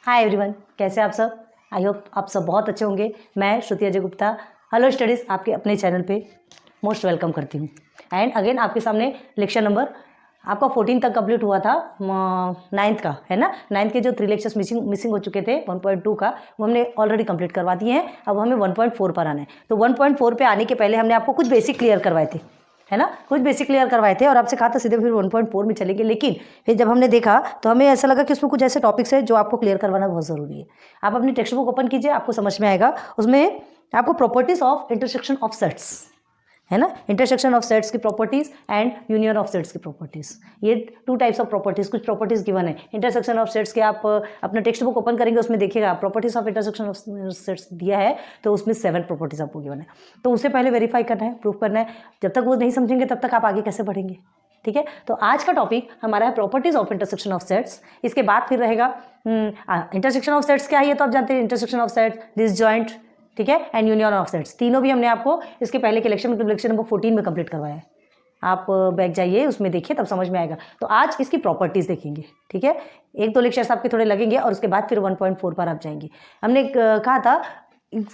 Hi everyone, कैसे आप सब। आई होप आप सब बहुत अच्छे होंगे। मैं श्रुति अजय गुप्ता हेलो स्टडीज़ आपके अपने चैनल पे मोस्ट वेलकम करती हूँ। एंड अगेन आपके सामने लेक्चर नंबर आपका 14 तक कंप्लीट हुआ था, 9th का है ना। 9th के जो 3 लेक्चर्स मिसिंग हो चुके थे 1.2 का, वो हमने ऑलरेडी कंप्लीट करवा दिए हैं। अब हमें 1.4 पर आना है। तो 1.4 पे आने के पहले हमने आपको कुछ बेसिक क्लियर करवाए थे, है ना, कुछ बेसिक क्लियर करवाए थे और आपसे कहा था सीधे फिर 1.4 में चलेंगे। लेकिन फिर जब हमने देखा तो हमें ऐसा लगा कि उसमें कुछ ऐसे टॉपिक्स है जो आपको क्लियर करवाना बहुत ज़रूरी है। आप अपनी टेक्स्ट बुक ओपन कीजिए, आपको समझ में आएगा। उसमें आपको properties of intersection of sets, है ना, इंटरसेक्शन ऑफ सेट्स की properties and union of sets की प्रॉपर्टीज, ये 2 टाइप्स ऑफ प्रॉपर्टीज, कुछ प्रॉपर्टीज गिवन है इंटरसेक्शन ऑफ सेट्स के। आप अपना टेक्स्ट बुक ओपन करेंगे, उसमें देखिएगा properties of intersection of sets दिया है, तो उसमें 7 प्रॉपर्टीज आपको गिवन है। तो उसे पहले वेरीफाई करना है, प्रूफ करना है। जब तक वो नहीं समझेंगे तब तक आप आगे कैसे बढ़ेंगे, ठीक है। तो आज का टॉपिक हमारा है properties of intersection of sets. इसके बाद फिर रहेगा इंटरसेक्शन ऑफ सेट्स क्या है, ये तो आप जानते हैं, इंटरसेक्शन ऑफ सेट्स, डिसजॉइंट, ठीक है, एंड यूनियन ऑफ सेट्स। तीनों भी हमने आपको इसके पहले के लेक्चर मतलब लेक्चर नंबर 14 में कंप्लीट करवाया है। आप बैक जाइए, उसमें देखिए, तब समझ में आएगा। तो आज इसकी प्रॉपर्टीज देखेंगे, ठीक है। 1-2 लेक्चर्स आपके थोड़े लगेंगे और उसके बाद फिर 1.4 पर आप जाएंगे। हमने कहा था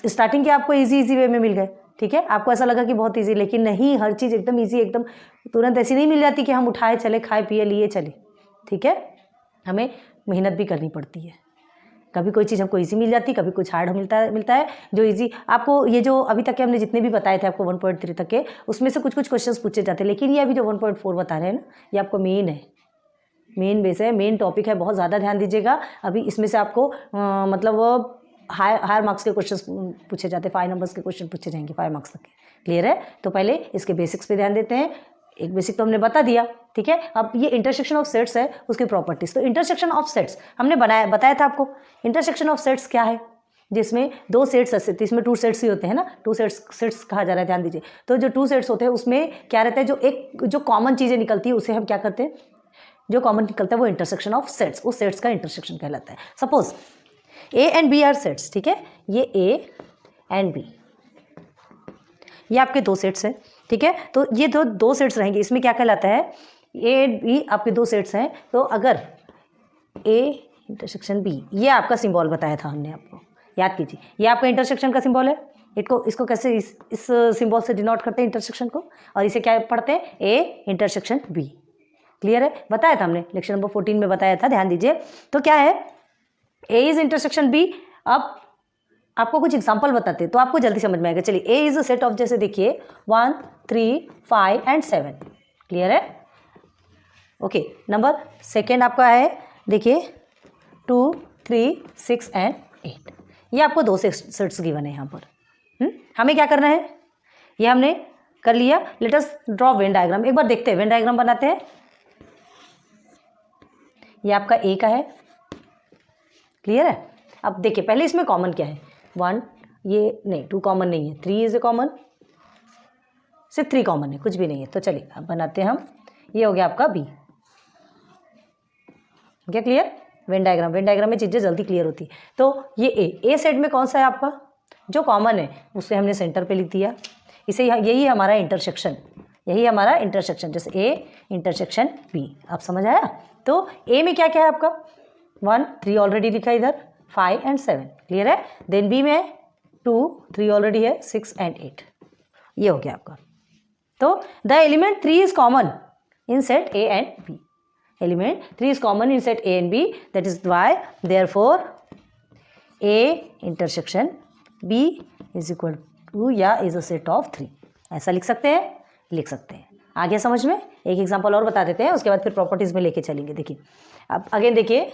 स्टार्टिंग के आपको इजी वे में मिल गए, ठीक है। आपको ऐसा लगा कि बहुत ईजी, लेकिन नहीं, हर चीज़ एकदम ईजी, एकदम तुरंत ऐसी नहीं मिल जाती कि हम उठाए चले, खाए पिए लिए चले, ठीक है। हमें मेहनत भी करनी पड़ती है। कभी कोई चीज़ हमको इजी मिल जाती है, कभी कुछ हार्ड मिलता है। जो इजी आपको, ये जो अभी तक के हमने जितने भी बताए थे आपको 1.3 तक के, उसमें से कुछ क्वेश्चंस पूछे जाते हैं। लेकिन ये अभी जो 1.4 बता रहे हैं ना, ये आपको मेन है, मेन बेस है, मेन टॉपिक है। बहुत ज़्यादा ध्यान दीजिएगा। अभी इसमें से आपको मतलब हायर मार्क्स के क्वेश्चन पूछे जाते हैं, 5 नंबर्स के क्वेश्चन पूछे जाएंगे 5 मार्क्स तक के। क्लियर है। तो पहले इसके बेसिक्स पे ध्यान देते हैं। एक बेसिक तो हमने बता दिया, ठीक है। अब ये इंटरसेक्शन ऑफ सेट्स है, उसकी प्रॉपर्टीज। तो इंटरसेक्शन ऑफ सेट्स हमने बताया था आपको। इंटरसेक्शन ऑफ सेट्स क्या है, जिसमें 2 सेट्स ऐसे, इसमें 2 सेट्स ही होते हैं ना, 2 सेट्स कहा जा रहा है, ध्यान दीजिए। तो जो 2 सेट्स होते हैं उसमें क्या रहता है, जो कॉमन चीज़ें निकलती है उसे हम क्या करते हैं, जो कॉमन निकलता है वो इंटरसेक्शन ऑफ सेट्स, उस सेट्स का इंटरसेक्शन कहलाता है। Suppose A and B are sets, ठीक है। ये ए एंड बी, ये आपके 2 सेट्स हैं, ठीक है। तो ये 2 सेट्स रहेंगे, इसमें क्या कहलाता है, ए बी आपके 2 सेट्स हैं। तो अगर ए इंटरसेक्शन बी, ये आपका सिंबल बताया था हमने आपको, याद कीजिए, ये आपका इंटरसेक्शन का सिंबल है। इसको कैसे इस सिंबल से डिनोट करते हैं इंटरसेक्शन को, और इसे क्या पढ़ते हैं, ए इंटरसेक्शन बी। क्लियर है, बताया था हमने लेक्चर नंबर 14 में बताया था, ध्यान दीजिए। तो क्या है, ए इज इंटरसेक्शन बी। अब आपको कुछ एग्जांपल बताते हैं तो आपको जल्दी समझ में आएगा। चलिए, ए इज अ सेट ऑफ, जैसे देखिए 1, 3, 5 एंड 7। क्लियर है, ओके। नंबर सेकेंड आपका है, देखिए 2, 3, 6 एंड 8। ये आपको 2 सेट्स गिवन है यहाँ पर। हमें क्या करना है, ये हमने कर लिया। Let us draw Venn diagram. एक बार देखते हैं, वेन डायग्राम बनाते हैं। ये आपका ए का है, क्लियर है। अब देखिए पहले इसमें कॉमन क्या है, 1, ये नहीं, 2 कॉमन नहीं है, 3 इज ए कॉमन, सिर्फ 3 कॉमन है, कुछ भी नहीं है। तो चलिए अब बनाते हैं हम, ये हो गया आपका बी। क्या क्लियर, वेन डायग्राम में चीज़ें जल्दी क्लियर होती है। तो ये ए सेट में कौन सा है आपका, जो कॉमन है उसे हमने सेंटर पे लिख दिया। इसे यही हमारा इंटरसेक्शन, जैसे ए इंटरसेक्शन बी। आप समझ आया। तो ए में क्या क्या है आपका, 1, 3 ऑलरेडी लिखा इधर, 5 एंड 7। क्लियर है। देन बी में 2, 3 ऑलरेडी है, 6 एंड 8। ये हो गया आपका। तो the element 3 is common in set A and B. Element 3 is common in set A and B. That is why therefore A intersection B is equal to या is a set of 3। ऐसा लिख सकते हैं। आगे समझ में एक example और बता देते हैं, उसके बाद फिर प्रॉपर्टीज में लेके चलेंगे। देखिए अब अगेन देखिए,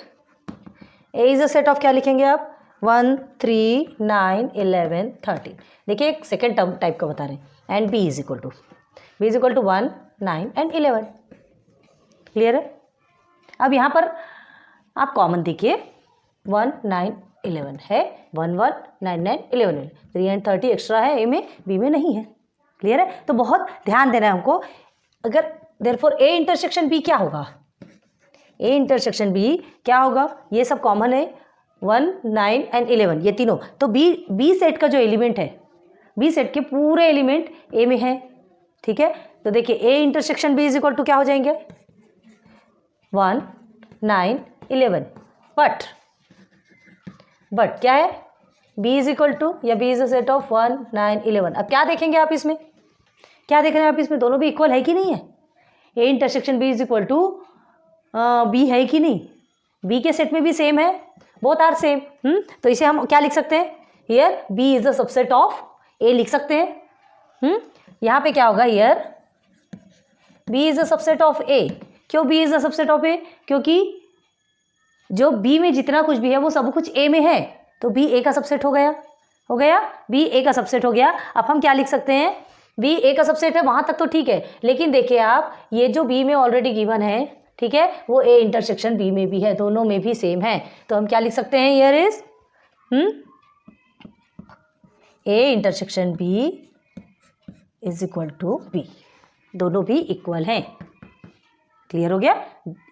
A is a set of क्या लिखेंगे आप, 1, 3, 9, 11, 13। देखिए एक सेकेंड टर्म टाइप का बता रहे हैं। And B is equal to 1, 9 and 11। Clear है। अब यहाँ पर आप कॉमन देखिए, 1, 9, 11 है, 1, 1, 9, 9, 11, 3 एंड 30 एक्स्ट्रा है ए में, बी में नहीं है। क्लियर है। तो बहुत ध्यान देना है हमको। अगर देयरफॉर ए इंटरसेक्शन बी क्या होगा, ए इंटरसेक्शन बी क्या होगा, ये सब कॉमन है, 1, 9 एंड 11, ये तीनों। तो बी सेट का जो एलिमेंट है, बी सेट के पूरे एलिमेंट ए में है, ठीक है। तो देखिए A intersection B is equal to क्या हो जाएंगे, 1, 9, 11। बट बट क्या है, बी इज इक्वल टू या B is a set of 1 9 11। अब क्या देखेंगे आप इसमें, क्या देख रहे हैं आप इसमें, दोनों भी इक्वल है कि नहीं है, A intersection B is equal to B है कि नहीं, बी के सेट में भी सेम है, बोथ आर सेम। तो इसे हम क्या लिख सकते हैं, here B is the subset of A लिख सकते हैं। यहाँ पे क्या होगा, here B is the subset of A. क्यों B is the subset of A, क्योंकि जो बी में जितना कुछ भी है वो सब कुछ ए में है, तो बी ए का सबसेट हो गया, बी ए का सबसेट हो गया। अब हम क्या लिख सकते हैं, बी ए का सबसेट है, वहां तक तो ठीक है, लेकिन देखिए आप ये जो बी में ऑलरेडी गिवन है, ठीक है, वो ए इंटरसेक्शन बी में भी है, दोनों में भी सेम है। तो हम क्या लिख सकते हैं, here is A intersection B is equal to B, दोनों भी इक्वल हैं। क्लियर हो गया,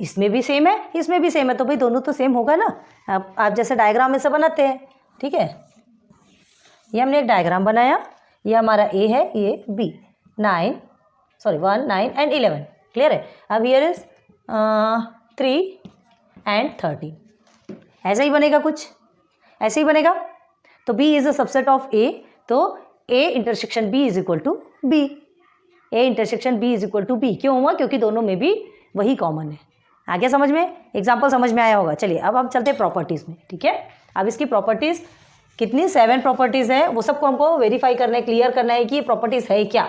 इसमें भी सेम है, इसमें भी सेम है, तो भाई दोनों तो सेम होगा ना। अब आप जैसे डायग्राम में से बनाते हैं, ठीक है, ये हमने एक डायग्राम बनाया, ये हमारा ए है, ये बी, 1 9 एंड 11। क्लियर है। अब हियर इज 3 एंड 13, ऐसा ही बनेगा, कुछ ऐसे ही बनेगा। तो B is the subset of A, तो A intersection B is equal to B, A intersection B is equal to B. क्यों हुआ, क्योंकि दोनों में भी वही कॉमन है। आगे समझ में, एग्जाम्पल समझ में आया होगा। चलिए अब हम चलते हैं प्रॉपर्टीज़ में, ठीक है। अब इसकी प्रॉपर्टीज़ कितनी, 7 प्रॉपर्टीज़ है, वो सबको हमको वेरीफाई करना है, क्लियर करना है कि ये प्रॉपर्टीज़ है क्या।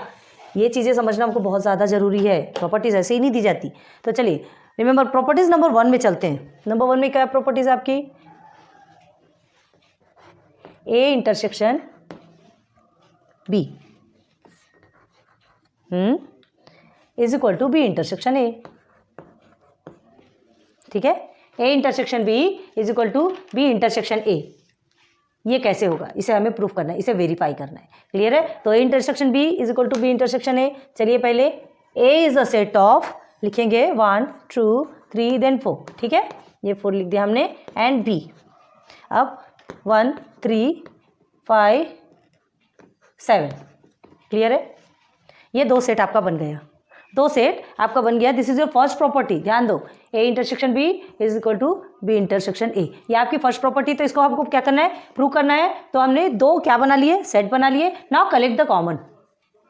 ये चीज़ें समझना हमको बहुत ज़्यादा ज़रूरी है, प्रॉपर्टीज़ ऐसे ही नहीं दी जाती। तो चलिए रिमेंबर, प्रॉपर्टीज़ नंबर 1 में चलते हैं। नंबर 1 में क्या प्रॉपर्टीज़ है आपकी, A intersection B is equal to B intersection A, ठीक है। A intersection B is equal to B intersection A, ये कैसे होगा, इसे हमें प्रूफ करना है, इसे वेरीफाई करना है। क्लियर है। तो A intersection B is equal to B intersection A. चलिए पहले A is a set of, लिखेंगे 1 2 3 देन 4, ठीक है, ये 4 लिख दिया हमने, एंड बी। अब 1 3 5 7, क्लियर है। ये 2 सेट आपका बन गया, 2 सेट आपका बन गया। This is your first property, ध्यान दो, A intersection B is equal to B intersection A, ये आपकी फर्स्ट प्रॉपर्टी। तो इसको आपको क्या करना है, प्रूव करना है। तो हमने 2 क्या बना लिए, सेट बना लिए। Now collect the common,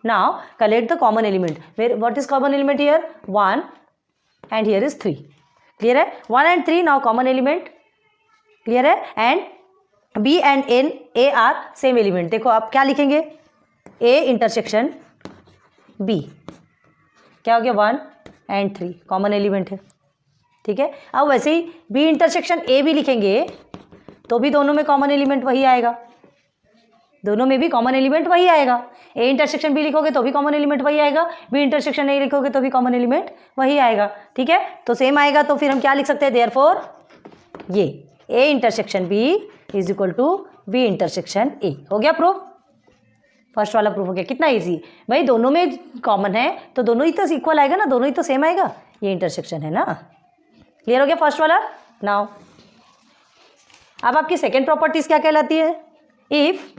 now collect the common element. What is common element here, 1 and here is 3, clear है। 1 and 3 now common element, clear है। And B and an A are same element. देखो आप क्या लिखेंगे, ए intersection B, क्या हो गया, 1 and 3 common element है, ठीक है। अब वैसे ही बी इंटरसेक्शन ए भी लिखेंगे तो भी दोनों में कॉमन एलिमेंट वही आएगा, दोनों में भी कॉमन एलिमेंट वही आएगा। ए इंटरसेक्शन बी लिखोगे तो भी कॉमन एलिमेंट वही आएगा, बी इंटरसेक्शन ए लिखोगे तो भी कॉमन एलिमेंट वही आएगा, ठीक है। तो सेम आएगा, तो फिर हम क्या लिख सकते हैं, देयरफॉर ये A intersection B is equal to B intersection A. हो गया प्रूफ, फर्स्ट वाला प्रूफ हो गया। कितना इजी भाई, दोनों में कॉमन है तो दोनों ही तो इक्वल आएगा ना, दोनों ही तो सेम आएगा, ये इंटरसेक्शन है ना। क्लियर हो गया फर्स्ट वाला। नाउ अब आपकी सेकेंड प्रॉपर्टीज क्या कहलाती है, if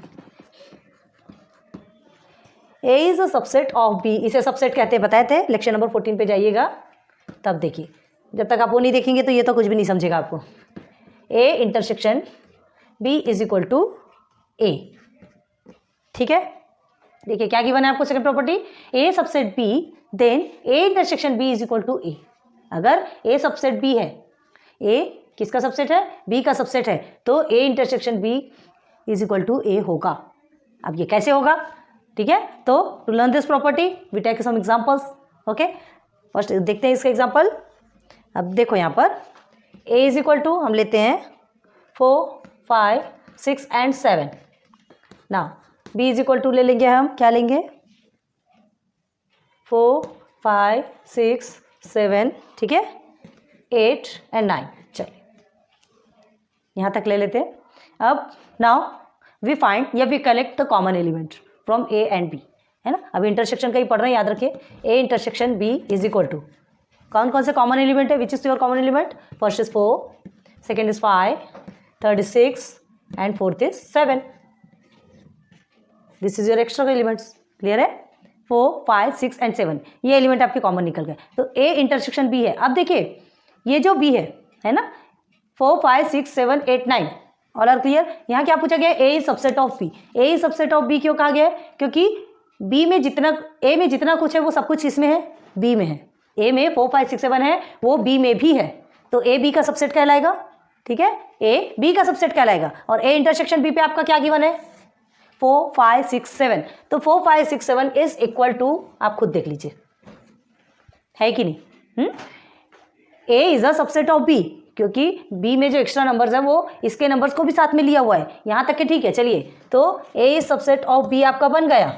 A is a subset of B, इसे सबसेट कहते हैं, बताए थे, लेक्चर नंबर 14 पे जाइएगा तब देखिए, जब तक आप वो नहीं देखेंगे तो ये तो कुछ भी नहीं समझेगा आपको। A intersection B is equal to A, ठीक है। देखिए क्या गिवन है आपको second property, A subset B then A intersection B is equal to A. अगर ए सबसेट बी है, ए किसका सबसेट है, बी का सबसेट है, तो A intersection B is equal to A होगा। अब ये कैसे होगा, ठीक है। तो to learn this property we take some examples, okay. First देखते हैं इसका एग्जांपल। अब देखो यहाँ पर ए इज इक्वल टू हम लेते हैं 4 5 6 and 7। Now B is equal to ले लेंगे हम, क्या लेंगे, 4 5 6 7, ठीक है, 8 एंड 9। चलिए यहाँ तक ले लेते हैं। अब नाउ वी फाइंड या we collect the common element from A and B, है ना। अब इंटरसेक्शन का ही पढ़ रहे हैं, याद रखिए। A intersection B is equal to, कौन कौन से कॉमन एलिमेंट है, which is your common element, first is 4, second is 5, third is 6 and fourth is 7। This is your extra elements, clear है। 4 5 6 एंड 7 ये एलिमेंट आपके कॉमन निकल गए, तो ए इंटरसेक्शन बी है। अब देखिए ये जो बी है ना, 4 5 6 7 8 9, ऑल आर क्लियर। यहाँ क्या पूछा गया है, A is subset of B. A is subset of B क्यों कहा गया है, क्योंकि बी में जितना, ए में जितना कुछ है वो सब कुछ किसमें है, बी में है। ए में 4 5 6 7 है, वो बी में भी है, तो ए बी का सबसेट कहलाएगा। ठीक है, ए बी का सबसेट कहलाएगा। और ए इंटरसेक्शन बी पे आपका क्या गिवन है, 4 5 6 7। तो 4 5 6 7 इज इक्वल टू, आप खुद देख लीजिए है कि नहीं। A is a subset of B, क्योंकि बी में जो एक्स्ट्रा नंबर्स है वो इसके नंबर्स को भी साथ में लिया हुआ है, यहाँ तक के ठीक है। चलिए, तो A is subset of B आपका बन गया।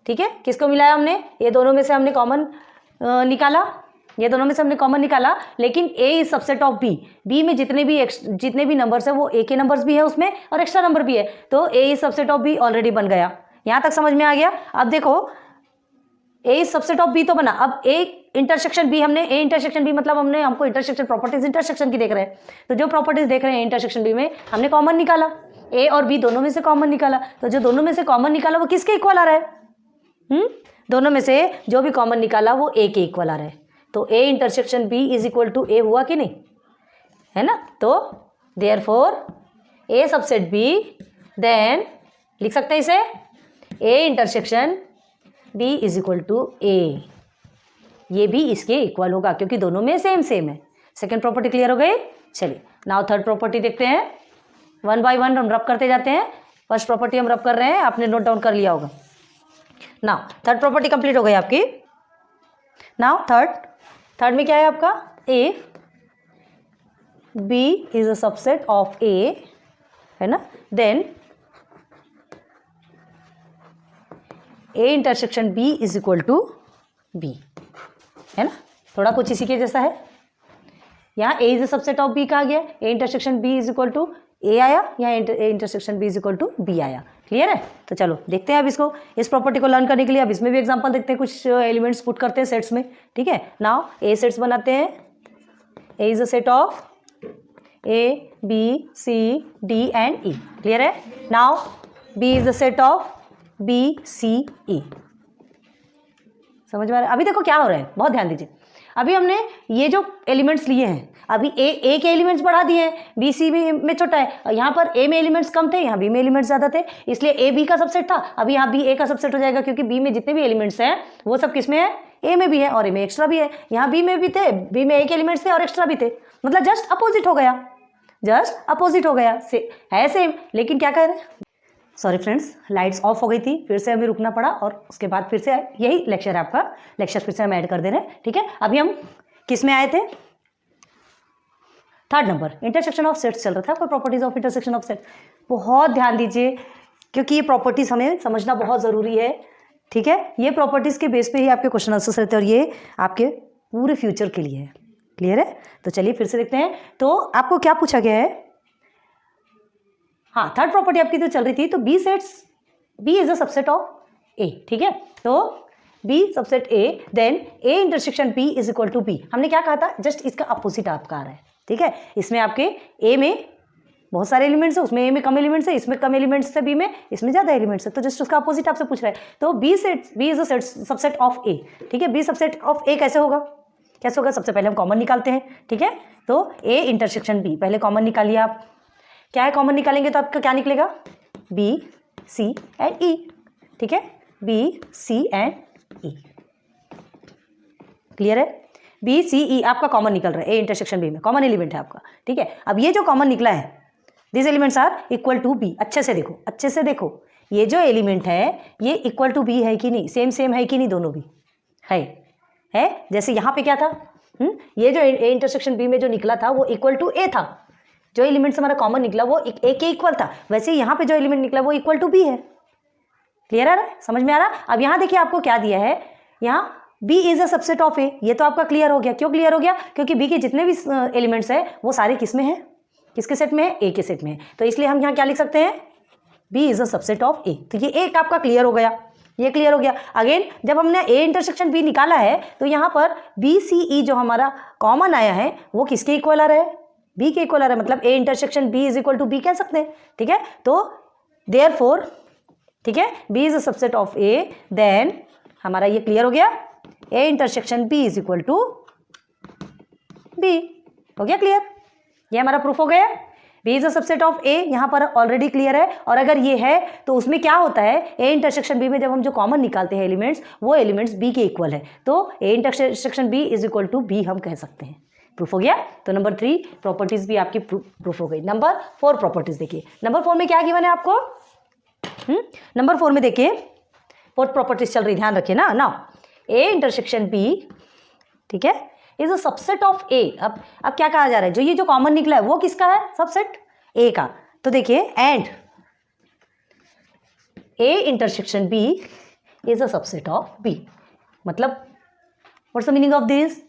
ठीक है, किसको मिलाया हमने, ये दोनों में से हमने कॉमन निकाला, ये दोनों में से हमने कॉमन निकाला, लेकिन A is subset of B. B में जितने भी नंबर्स है वो ए के नंबर्स भी है उसमें और एक्स्ट्रा नंबर भी है, तो A is subset of B already बन गया। यहाँ तक समझ में आ गया। अब देखो, ए इज सबसेट ऑफ बी तो बना, अब ए इंटरसेक्शन बी, हमने ए इंटरसेक्शन बी मतलब हमको इंटरसेक्शन प्रॉपर्टीज इंटरसेक्शन की देख रहे हैं, तो जो प्रॉपर्टीज देख रहे हैं इंटरसेक्शन बी में हमने कॉमन निकाला, ए और बी दोनों में से कॉमन निकाला, तो जो दोनों में से कॉमन निकाला वो किसके इक्वल आ रहा है, दोनों में से जो भी कॉमन निकाला वो ए के इक्वल आ रहा है। तो A intersection B is equal to A हुआ कि नहीं, है ना। तो therefore A subset B, then लिख सकते हैं इसे, A intersection B is equal to A, ये भी इसके इक्वल होगा क्योंकि दोनों में सेम सेम है। सेकेंड प्रॉपर्टी क्लियर हो गई। चलिए, नाउ थर्ड प्रॉपर्टी देखते हैं, वन बाय वन हम रब करते जाते हैं। फर्स्ट प्रॉपर्टी हम रब कर रहे हैं, आपने नोट डाउन कर लिया होगा। नाउ थर्ड प्रॉपर्टी कंप्लीट हो गई आपकी। नाउ थर्ड में क्या है आपका, if B is a subset of A, है ना, then A intersection B is equal to B, है ना। थोड़ा कुछ इसी के जैसा है। यहाँ A is a subset of B कहा गया, A intersection B is equal to A आया, यहाँ A intersection B is equal to B आया। क्लियर है। तो चलो देखते हैं अब इसको, इस प्रॉपर्टी को लर्न करने के लिए अब इसमें भी एग्जांपल देखते हैं, कुछ एलिमेंट्स पुट करते हैं सेट्स में। ठीक है, नाउ ए सेट्स बनाते हैं। A is a set of A B C D and E. Clear है। Now B is a set of B C E. समझ में आ रहा है। अभी देखो क्या हो रहा है, बहुत ध्यान दीजिए। अभी हमने ये जो एलिमेंट्स लिए हैं, अभी ए के एलिमेंट्स बढ़ा दिए हैं, बी सी बी में छोटा है, यहाँ पर ए में एलिमेंट्स कम थे, यहाँ बी में एलिमेंट्स ज़्यादा थे, इसलिए ए बी का सबसेट था, अभी यहाँ बी ए का सबसेट हो जाएगा, क्योंकि बी में जितने भी एलिमेंट्स हैं वो सब किस में है, ए में भी है और ए में एक्स्ट्रा भी है। यहाँ बी में भी थे, बी में ए के एलिमेंट्स थे और एक्स्ट्रा भी थे, मतलब जस्ट अपोजिट हो गया, जस्ट अपोजिट हो गया। है सेम, लेकिन क्या कह रहे हैं, सॉरी फ्रेंड्स, लाइट्स ऑफ हो गई थी, फिर से हमें रुकना पड़ा और उसके बाद फिर से यही लेक्चर है आपका, लेक्चर फिर से हम ऐड कर दे रहे हैं। ठीक है, अभी हम किस में आए थे, third number, intersection of sets चल रहा था, आपका properties of intersection of set. बहुत ध्यान दीजिए क्योंकि ये प्रॉपर्टीज हमें समझना बहुत ज़रूरी है। ठीक है, ये प्रॉपर्टीज़ के बेस पे ही आपके क्वेश्चन आंसर्स रहते हैं और ये आपके पूरे फ्यूचर के लिए है। क्लियर है। तो चलिए फिर से देखते हैं, तो आपको क्या पूछा गया है। हाँ, थर्ड प्रॉपर्टी आपकी तो चल रही थी, तो B sets, B is a subset of A. ठीक है, तो B subset A, then A intersection B is equal to B. हमने क्या कहा था, जस्ट इसका अपोजिट आपका आ रहा है। ठीक है, इसमें आपके ए में बहुत सारे एलिमेंट्स है, उसमें ए में कम एलिमेंट्स है, इसमें कम एलिमेंट्स है, बी में, इसमें ज़्यादा एलिमेंट्स है, तो जस्ट उसका अपोजिट आपसे पूछ रहा है। तो B is a subset of A. ठीक है, बी सबसेट ऑफ ए कैसे होगा, कैसे होगा, सबसे पहले हम कॉमन निकालते हैं। ठीक है, तो ए इंटरसेक्शन बी, पहले कॉमन निकालिए आप। क्या है, कॉमन निकालेंगे तो आपका क्या निकलेगा, बी सी एंड ई। ठीक है, B C and E. Clear है। बी सी ई आपका कॉमन निकल रहा है, ए इंटरसेक्शन बी में कॉमन एलिमेंट है आपका। ठीक है, अब ये जो कॉमन निकला है, this elements are equal to B. अच्छे से देखो, अच्छे से देखो, ये जो एलिमेंट है ये इक्वल टू बी है कि नहीं, सेम सेम है कि नहीं, दोनों भी है। जैसे यहाँ पे क्या था, ये जो ए इंटरसेक्शन बी में जो निकला था वो इक्वल टू ए था, जो एलिमेंट्स हमारा कॉमन निकला वो ए के इक्वल था, वैसे यहाँ पे जो एलिमेंट निकला वो इक्वल टू बी है। क्लियर आ रहा है, समझ में आ रहा। अब यहाँ देखिए आपको क्या दिया है, यहाँ B is a subset of A, ये तो आपका क्लियर हो गया। क्यों क्लियर हो गया, क्योंकि बी के जितने भी एलिमेंट्स है वो सारे किस में है, किसके सेट में है, ए के सेट में है, तो इसलिए हम यहाँ क्या लिख सकते हैं, B is a subset of A. तो ये एक आपका क्लियर हो गया, ये क्लियर हो गया। अगेन जब हमने ए इंटरसेक्शन बी निकाला है तो यहाँ पर बी सी ई जो हमारा कॉमन आया है वो किसके इक्वल आ रहा है, बी के इक्वल आ रहा है, मतलब A intersection B is equal to B कह सकते हैं। ठीक है, तो देयरफॉर, ठीक है, B is a subset of A, then हमारा ये क्लियर हो गया, A intersection B is equal to B. हो गया क्लियर, ये हमारा प्रूफ हो गया। B is a subset of A, यहाँ पर ऑलरेडी क्लियर है। और अगर ये है तो उसमें क्या होता है, ए इंटरसेक्शन बी में जब हम जो कॉमन निकालते हैं एलिमेंट्स, वो एलिमेंट्स बी के इक्वल है, तो A intersection B is equal to B हम कह सकते हैं। प्रूफ हो गया। तो नंबर 3 प्रॉपर्टीज भी आपकी प्रूफ हो गई। नंबर 4 प्रॉपर्टीज देखिए। नंबर 4 में क्या गिवन है आपको, नंबर 4 में देखिए 4th प्रॉपर्टीज चल रही, ध्यान रखिए ना। नाउ ए इंटरसेक्शन बी, ठीक है, इज अ सबसेट ऑफ ए। अब क्या कहा जा रहा है, जो ये जो कॉमन निकला है वो किसका है, सबसेट ए का। तो देखिए and A intersection B is a subset of B, मतलब what's the meaning of this,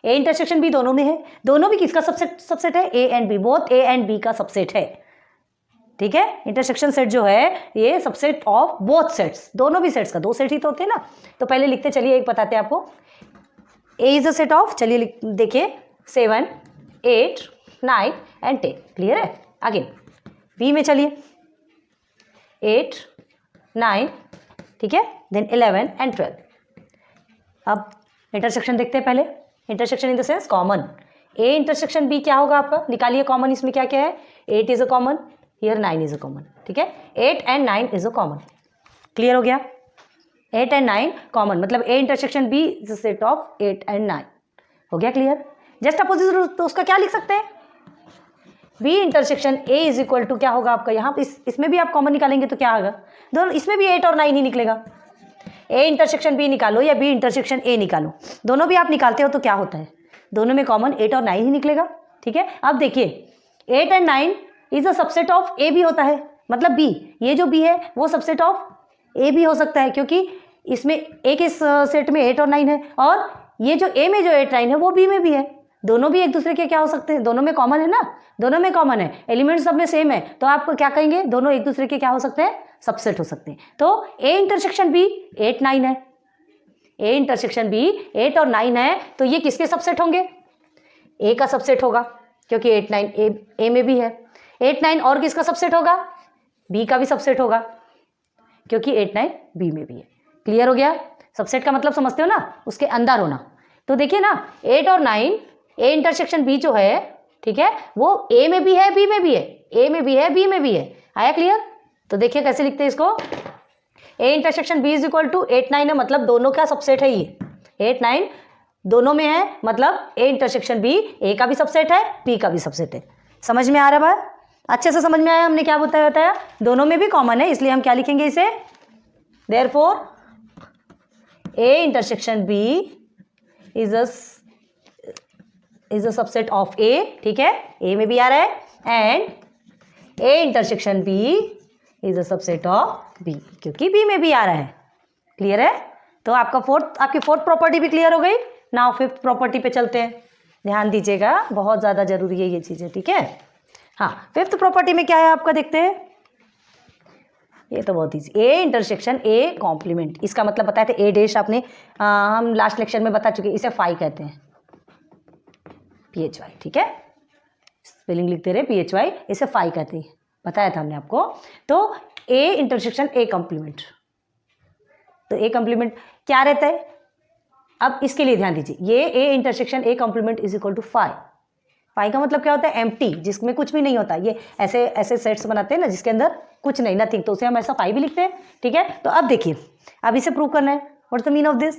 A intersection B दोनों में है, दोनों भी किसका सबसेट है, A and B, both A and B का सबसेट है। ठीक है, इंटरसेक्शन सेट जो है ये सबसेट ऑफ बोथ सेट्स, दोनों भी सेट्स का, 2 सेट ही तो होते हैं ना। तो पहले लिखते चलिए, एक बताते हैं आपको। ए इज अ सेट ऑफ, चलिए देखिए 7, 8, 9 एंड 10, क्लियर है। आगे बी में चलिए 8, 9, ठीक है, देन 11 एंड 12। अब इंटरसेक्शन देखते हैं पहले, intersection in the sense common. A intersection B क्या होगा आपका, निकालिए कॉमन, इसमें क्या क्या है, 8 is a common, here 9 is a common, ठीक है, 8 and 9 is a common, clear हो गया। 8 एंड 9 कॉमन, मतलब A intersection B is a set of 8 and 9, हो गया क्लियर। जस्ट अपोजिट तो उसका क्या लिख सकते हैं, B intersection A is equal to क्या होगा आपका, यहाँ इसमें भी आप कॉमन निकालेंगे तो क्या होगा, दोनों इसमें भी 8 और 9 ही निकलेगा। ए इंटरसेक्शन बी निकालो या बी इंटरसेक्शन ए निकालो, दोनों भी आप निकालते हो तो क्या होता है, दोनों में कॉमन 8 और 9 ही निकलेगा। ठीक है, अब देखिए 8 and 9 is a subset of A भी होता है, मतलब बी, ये जो बी है वो सबसेट ऑफ ए भी हो सकता है, क्योंकि इसमें एक इस सेट में 8 और 9 है, और ये जो ए में जो 8, 9 है वो बी में भी है, दोनों भी एक दूसरे के क्या हो सकते हैं, दोनों में कॉमन है ना, दोनों में कॉमन है, एलिमेंट्स सब में सेम है, तो आप क्या कहेंगे, दोनों एक दूसरे के क्या हो सकते हैं, सबसेट हो सकते हैं। तो ए इंटरसेक्शन बी 8, 9 है, ए इंटरसेक्शन बी 8 और 9 है, तो ये किसके सबसेट होंगे, ए का सबसेट होगा, क्योंकि 8, 9 ए में भी है। 8, 9 और किसका सबसेट होगा, बी का भी सबसेट होगा, क्योंकि 8, 9 बी में भी है। क्लियर हो गया, सबसेट का मतलब समझते हो ना, उसके अंदर होना। तो देखिए ना 8 और 9, ए इंटरसेक्शन बी जो है, ठीक है, वो ए में भी है बी में भी है, ए में भी है बी में भी है, आया क्लियर। तो देखिए कैसे लिखते हैं इसको, A intersection B is equal to 8, 9 है, मतलब दोनों का सबसेट है, ये 8, 9 दोनों में है, मतलब ए इंटरसेक्शन बी ए का भी सबसेट है, बी का भी सबसेट है। समझ में आ रहा है, अच्छे से समझ में आया, हमने क्या बताया, दोनों में भी कॉमन है, इसलिए हम क्या लिखेंगे इसे, therefore A intersection B is a subset of A, ठीक है, ए में भी आ रहा है, and A intersection B is a subset of B, क्योंकि बी में भी आ रहा है। क्लियर है, तो आपकी फोर्थ प्रॉपर्टी भी क्लियर हो गई। नाउ 5th प्रॉपर्टी पे चलते हैं, ध्यान दीजिएगा, बहुत ज़्यादा जरूरी है ये चीज़ें, ठीक है। हाँ, 5th प्रॉपर्टी में क्या है आपका, देखते हैं, ये तो बहुत easy, A intersection A complement, इसका मतलब बताए थे, ए डैश आपने हम लास्ट लेक्चर में बता चुके, इसे फाई कहते हैं, PHY, ठीक है, स्पेलिंग लिखते रहे PHY, इसे फाई कहते हैं, बताया था हमने आपको। तो ए इंटरसेक्शन ए कॉम्प्लीमेंट, तो ए कॉम्प्लीमेंट क्या रहता है, अब इसके लिए ध्यान दीजिए, ये A intersection A complement is equal to phi. Phi का मतलब क्या होता है, एम्प्टी, जिसमें कुछ भी नहीं होता, ये ऐसे सेट्स बनाते हैं ना जिसके अंदर कुछ नहीं, नथिंग, तो उसे हम ऐसा फाई भी लिखते हैं। ठीक है, तो अब देखिए, अब इसे प्रूव करना है, what's the mean of this,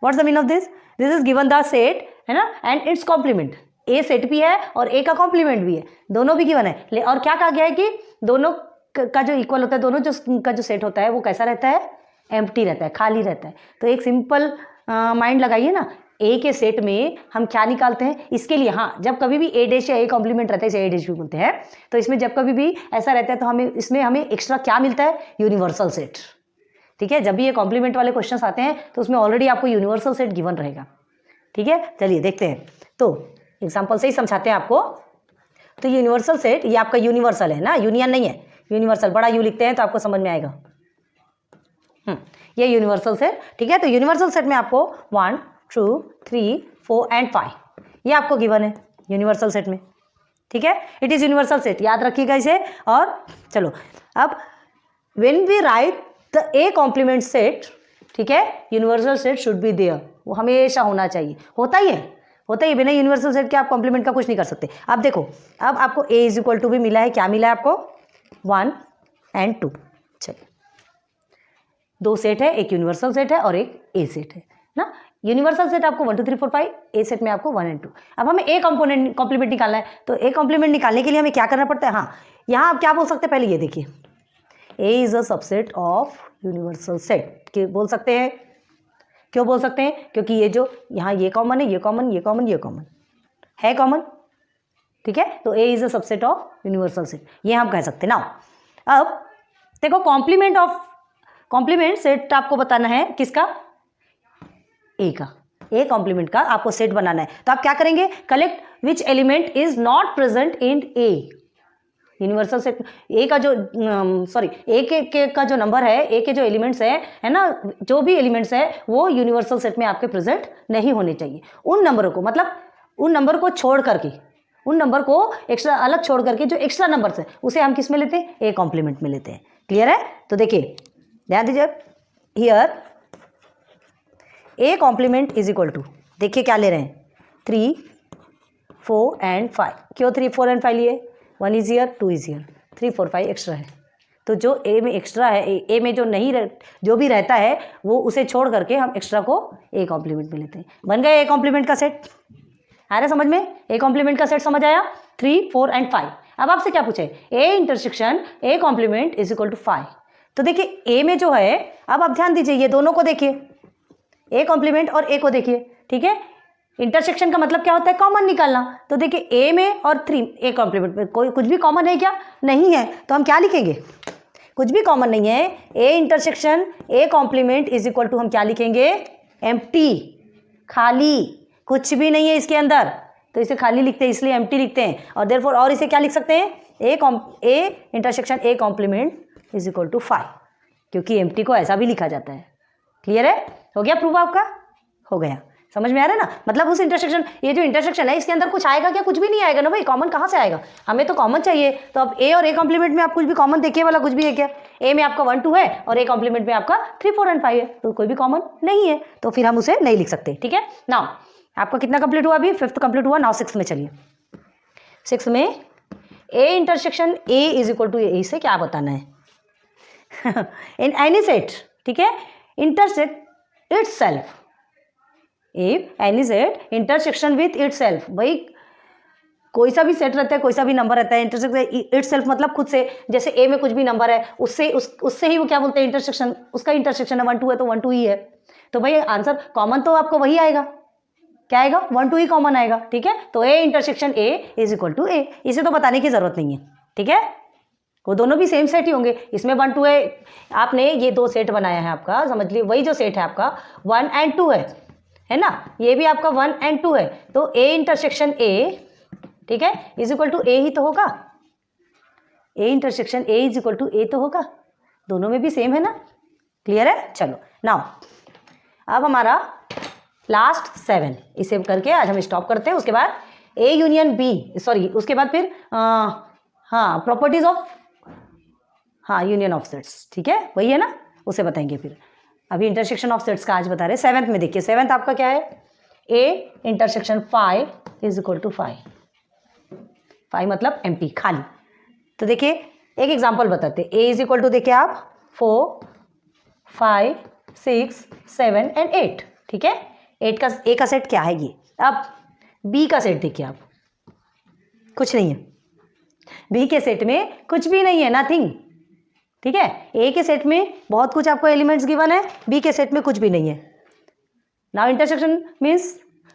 what's the mean of this, this is given the set, है ना, and it's complement, A set भी है और ए का कॉम्प्लीमेंट भी है, दोनों भी गिवन है, और क्या कहा गया है कि दोनों का जो इक्वल होता है, दोनों का जो सेट होता है वो कैसा रहता है, एम्प्टी रहता है, खाली रहता है। तो एक सिंपल माइंड लगाइए ना, ए के सेट में हम क्या निकालते हैं, इसके लिए हाँ, जब कभी भी ए डैश या ए कॉम्प्लीमेंट रहता है, इसे ए डैश भी बोलते हैं, तो इसमें जब कभी भी ऐसा रहता है तो हमें एक्स्ट्रा क्या मिलता है, यूनिवर्सल सेट। ठीक है, जब भी ये कॉम्प्लीमेंट वाले क्वेश्चंस आते हैं तो उसमें ऑलरेडी आपको यूनिवर्सल सेट गिवन रहेगा। ठीक है, चलिए देखते हैं, तो एग्जाम्पल से ही समझाते हैं आपको। तो यूनिवर्सल सेट, ये आपका यूनिवर्सल है ना, यूनियन नहीं है, यूनिवर्सल, बड़ा यू लिखते हैं तो आपको समझ में आएगा। ये यूनिवर्सल सेट, ठीक है, तो यूनिवर्सल सेट में आपको 1, 2, 3, 4 एंड 5 ये आपको गिवन है यूनिवर्सल सेट में। ठीक है, इट इज यूनिवर्सल सेट, याद रखिएगा इसे। और चलो अब when we write the A complement set, ठीक है, universal set should be there, वो हमेशा होना चाहिए, होता ही है, होता ही, बिना यूनिवर्सल सेट के आप कॉम्प्लीमेंट का कुछ नहीं कर सकते। अब देखो, अब आपको A इज इक्वल टू भी मिला है, क्या मिला है आपको 1 और 2। चलिए, दो सेट है, एक यूनिवर्सल सेट है और एक ए सेट है ना। यूनिवर्सल सेट आपको 1 2 3 4 5, ए सेट में आपको 1 और 2। अब हमें ए कंपोनेंट कॉम्प्लीमेंट निकालना है, तो ए कॉम्प्लीमेंट निकालने के लिए हमें क्या करना पड़ता है, हाँ यहाँ आप क्या बोल सकते हैं, पहले ये देखिए, A is a subset of universal set, के बोल सकते हैं। क्यों बोल सकते हैं, क्योंकि ये जो यहाँ ये कॉमन है, ये कॉमन, ये कॉमन, ये कॉमन है, कॉमन, ठीक है। तो A is a subset of universal set, ये हम कह सकते हैं ना। अब देखो, कॉम्प्लीमेंट सेट आपको बताना है किसका, ए का। ए कॉम्प्लीमेंट का आपको सेट बनाना है, तो आप क्या करेंगे, collect which element is not present in A. Universal set ए का जो ए के का जो नंबर है, ए के जो एलिमेंट्स है ना, जो भी एलिमेंट्स है वो यूनिवर्सल सेट में आपके प्रेजेंट नहीं होने चाहिए। उन नंबरों को, मतलब उन नंबर को छोड़ करके, उन नंबर को एक्स्ट्रा अलग छोड़ करके जो एक्स्ट्रा नंबर्स है उसे हम किस में लेते हैं, ए कॉम्प्लीमेंट में लेते हैं। क्लियर है। तो देखिए, ध्यान दीजिए, here A complement is equal to, देखिए क्या ले रहे हैं, 3 4 और 5। क्यों 3 4 और 5 लिए, 1 is year, 2 is year, 3 4 5 extra है। तो जो ए में एक्स्ट्रा है, ए में जो नहीं जो भी रहता है वो उसे छोड़ करके हम एक्स्ट्रा को ए कॉम्प्लीमेंट में लेते हैं। बन गया ए कॉम्प्लीमेंट का सेट। आ रहा समझ में, ए कॉम्प्लीमेंट का सेट समझ आया, 3 4 और 5। अब आपसे क्या पूछे, A intersection A complement is equal to 5। तो देखिए ए में जो है, अब आप ध्यान दीजिए, ये दोनों को देखिए, ए कॉम्प्लीमेंट और ए को देखिए, ठीक है। इंटरसेक्शन का मतलब क्या होता है, कॉमन निकालना। तो देखिए ए में और 3 ए कॉम्प्लीमेंट में कोई कुछ भी कॉमन है क्या, नहीं है, तो हम क्या लिखेंगे, कुछ भी कॉमन नहीं है। A intersection A complement is equal to हम क्या लिखेंगे, एम्प्टी, खाली, कुछ भी नहीं है इसके अंदर, तो इसे खाली लिखते हैं, इसलिए एम्प्टी लिखते हैं। और देयरफॉर और इसे क्या लिख सकते हैं, A intersection A complement is equal to 5, क्योंकि एम्प्टी को ऐसा भी लिखा जाता है। क्लियर है, हो गया प्रूफ आपका, हो गया, समझ में आ रहा है ना। मतलब उस इंटरसेक्शन, ये जो इंटरसेक्शन है इसके अंदर कुछ आएगा क्या, कुछ भी नहीं आएगा ना भाई, कॉमन कहाँ से आएगा, हमें तो कॉमन चाहिए। तो अब ए और ए कॉम्प्लीमेंट में आप कुछ भी कॉमन देखिए वाला कुछ भी है क्या, ए में आपका 1 2 है और ए कॉम्प्लीमेंट में आपका 3 4 और 5 है, तो कोई भी कॉमन नहीं है, तो फिर हम उसे नहीं लिख सकते। ठीक है, नाउ आपका कितना कंप्लीट हुआ, अभी 5th कंप्लीट हुआ। नाउ 6th में चलिए, 6th में A intersection A is equal to A से क्या बताना है इन एनी सेट, ठीक है, intersect itself, if any set intersection with itself. भाई कोई सा भी सेट रहता है, कोई सा भी नंबर रहता है, इंटरसेक्ट इटसेल्फ मतलब खुद से, जैसे ए में कुछ भी नंबर है उससे ही वो क्या बोलते हैं, इंटरसेक्शन, उसका इंटरसेक्शन है 1 2 है तो 1 2 ही है। तो भाई आंसर कॉमन तो आपको वही आएगा, क्या आएगा, 1 2 ही कॉमन आएगा। ठीक है, तो A intersection A is equal to A, इसे तो बताने की जरूरत नहीं है। ठीक है, वो दोनों भी सेम सेट ही होंगे, इसमें 1 2 है, आपने ये 2 सेट बनाया है आपका, समझ लीजिए वही जो सेट है आपका 1 और 2 है ना, ये भी आपका 1 और 2 है, तो ए इंटरसेक्शन ए, ठीक है, इज इक्वल टू ए ही तो होगा, A intersection A is equal to A तो होगा, दोनों में भी सेम है ना। क्लियर है, चलो नाउ अब हमारा लास्ट 7, इसे करके आज हम स्टॉप करते हैं। उसके बाद ए यूनियन बी, सॉरी उसके बाद फिर हाँ प्रॉपर्टीज ऑफ, हाँ यूनियन ऑफ सेट्स, ठीक है वही है ना, उसे बताएंगे फिर। अभी इंटरसेक्शन ऑफ सेट्स का आज बता रहे हैं। 7th में देखिए, 7th आपका क्या है, A intersection 5 is equal to 5, 5 मतलब एम्प्टी, खाली। तो देखिए एक एग्जांपल बताते हैं, ए इज इक्वल टू देखिए आप 4 5 6 7 और 8, ठीक है, 8 का ए का सेट क्या है ये। अब बी का सेट देखिए आप, कुछ नहीं है, बी के सेट में कुछ भी नहीं है, नथिंग। ठीक है, ए के सेट में बहुत कुछ आपको एलिमेंट्स गिवन है, बी के सेट में कुछ भी नहीं है। Now intersection means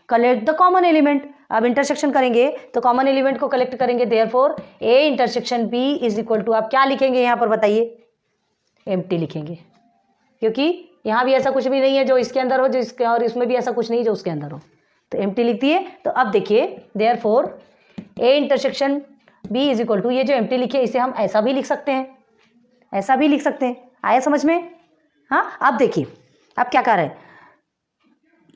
collect the common element. अब इंटरसेक्शन करेंगे तो कॉमन एलिमेंट को कलेक्ट करेंगे, therefore A intersection B is equal to, आप क्या लिखेंगे यहाँ पर बताइए, एम्प्टी लिखेंगे, क्योंकि यहाँ भी ऐसा कुछ भी नहीं है जो इसके अंदर हो, जो इसके, और इसमें भी ऐसा कुछ नहीं जो उसके अंदर हो, तो एम्प्टी लिख दिए। तो अब देखिए therefore A intersection B is equal to, ये जो एम्प्टी लिखे इसे हम ऐसा भी लिख सकते हैं, ऐसा भी लिख सकते हैं, आया समझ में। हाँ अब देखिए, अब क्या कर रहे हैं,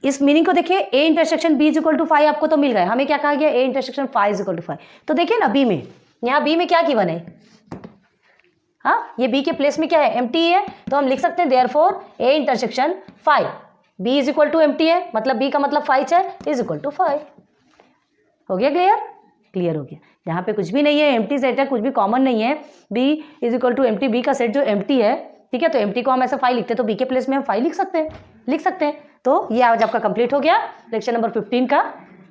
इस मीनिंग को देखिए, A intersection B is equal to 5 आपको तो मिल गया, हमें क्या कहा गया, A intersection 5 is equal to 5। तो देखिए ना बी में, यहाँ बी में क्या गिवन है, हाँ ये बी के प्लेस में क्या है, एम्प्टी है, तो हम लिख सकते हैं therefore A intersection 5 B is equal to empty है, मतलब बी का मतलब 5 है, इज इक्वल टू 5। हो गया क्लियर? क्लियर हो गया। यहाँ पे कुछ भी नहीं है, एम्प्टी सेट है, कुछ भी कॉमन नहीं है। B is equal to empty, B का सेट जो एम्प्टी है, ठीक है, तो एम्प्टी को हम ऐसे फाइव लिखते हैं, तो बी के प्लेस में हम फाइव लिख सकते हैं। तो ये आज आपका कंप्लीट हो गया लेक्चर नंबर 15 का।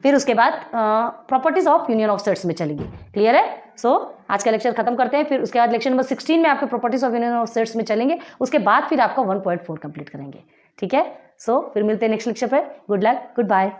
फिर उसके बाद properties of union of sets में चलेंगे। क्लियर है? सो आज का लेक्चर खत्म करते हैं, फिर उसके बाद लेक्चर नंबर 16 में आपके properties of union of sets में चलेंगे। उसके बाद फिर आपका 1.4 कंप्लीट करेंगे। ठीक है? सो फिर मिलते हैं नेक्स्ट लेक्चर पे। Good luck, good bye.